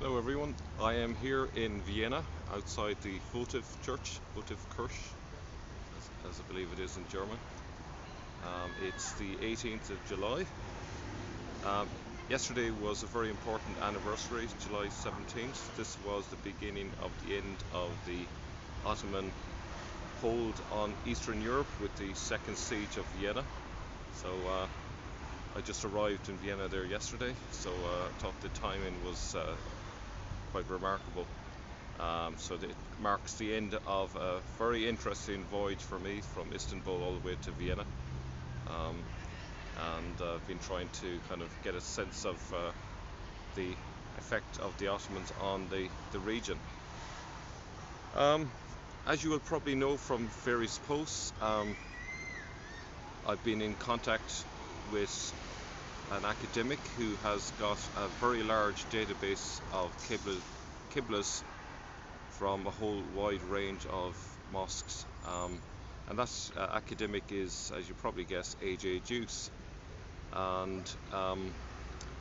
Hello everyone, I am here in Vienna outside the Votive Church, Votive Kirche, as I believe it is in German. It's the 18th of July. Um, Yesterday was a very important anniversary, July 17th. This was the beginning of the end of the Ottoman hold on Eastern Europe with the second siege of Vienna. So I just arrived in Vienna there yesterday, so I thought the timing was quite remarkable. So it marks the end of a very interesting voyage for me from Istanbul all the way to Vienna. Um, and I've been trying to kind of get a sense of the effect of the Ottomans on the region. Um, as you will probably know from various posts, I've been in contact with an academic who has got a very large database of qiblas from a whole wide range of mosques. And that academic is, as you probably guess, AJ Juice. And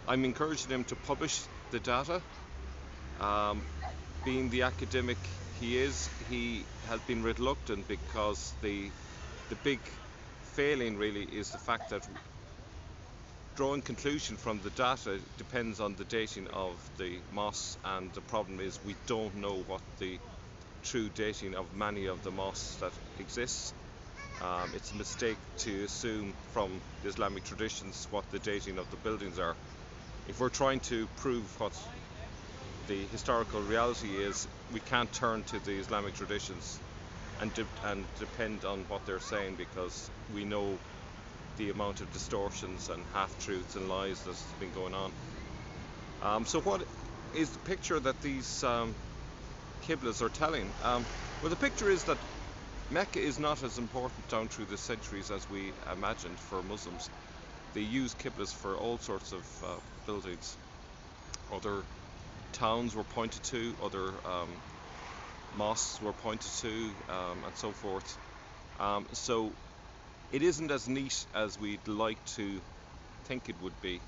I'm encouraging him to publish the data. Um, Being the academic he is, he has been reluctant because the big failing really is the fact that drawing conclusion from the data depends on the dating of the mosques, and the problem is we don't know what the true dating of many of the mosques that exists. It's a mistake to assume from the Islamic traditions what the dating of the buildings are. If we're trying to prove what the historical reality is, we can't turn to the Islamic traditions and depend on what they're saying, because we know the amount of distortions and half-truths and lies that's been going on. So what is the picture that these qiblas are telling? Well, the picture is that Mecca is not as important down through the centuries as we imagined for Muslims. They use qiblas for all sorts of buildings. Other towns were pointed to, other mosques were pointed to, and so forth. So it isn't as neat as we'd like to think it would be.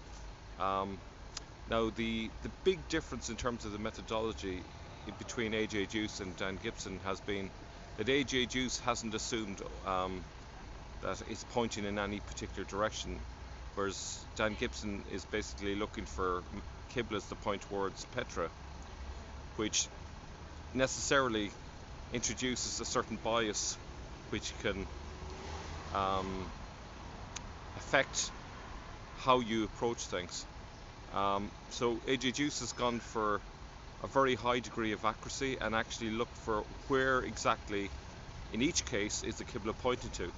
Now, the big difference in terms of the methodology between AJ Juice and Dan Gibson has been that AJ Juice hasn't assumed that it's pointing in any particular direction, whereas Dan Gibson is basically looking for qiblas to point towards Petra, which necessarily introduces a certain bias which can affect how you approach things. So AJ Juice has gone for a very high degree of accuracy and actually looked for where exactly in each case is the qibla pointed to.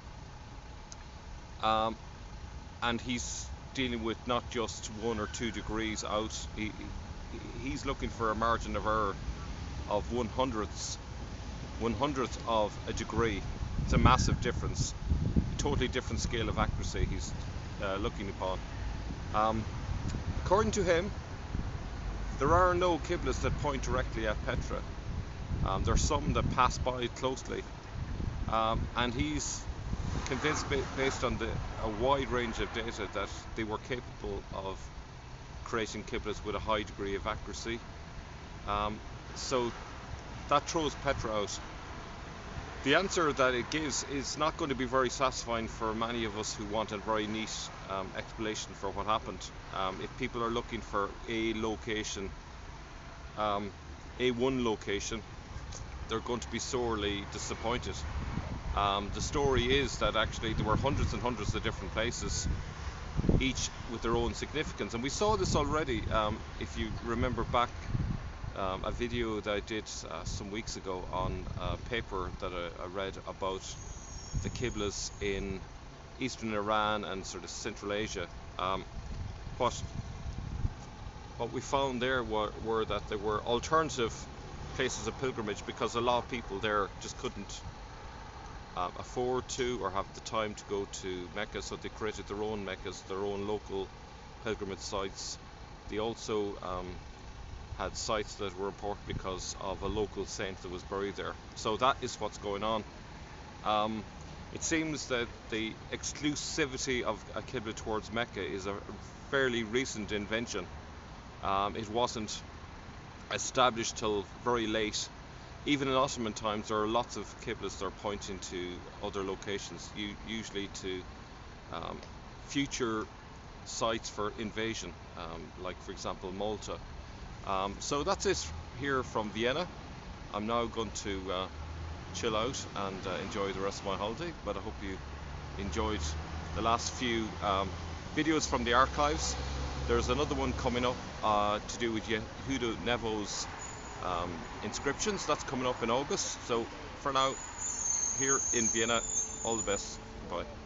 And he's dealing with not just 1 or 2 degrees out. He's looking for a margin of error of one hundredth of a degree. It's a massive difference, totally different scale of accuracy he's looking upon. According to him, there are no qiblas that point directly at Petra. There are some that pass by closely, and he's convinced, based on a wide range of data, that they were capable of creating qiblas with a high degree of accuracy. So that throws Petra out. The answer that it gives is not going to be very satisfying for many of us who want a very neat explanation for what happened. If people are looking for a location, one location, they're going to be sorely disappointed. The story is that actually there were hundreds and hundreds of different places, each with their own significance. And we saw this already, if you remember back a video that I did some weeks ago on a paper that I read about the qiblas in eastern Iran and sort of Central Asia. What we found there were that there were alternative places of pilgrimage, because a lot of people there just couldn't afford to or have the time to go to Mecca, so they created their own Meccas, their own local pilgrimage sites. They also had sites that were important because of a local saint that was buried there. So that is what's going on. It seems that the exclusivity of a qibla towards Mecca is a fairly recent invention. It wasn't established till very late. Even in Ottoman times, there are lots of qiblas that are pointing to other locations, usually to um, future sites for invasion, like for example Malta. So that's it here from Vienna. I'm now going to chill out and enjoy the rest of my holiday, but I hope you enjoyed the last few videos from the archives. There's another one coming up to do with Yehuda Nevo's inscriptions. That's coming up in August. So for now, here in Vienna, all the best. Bye.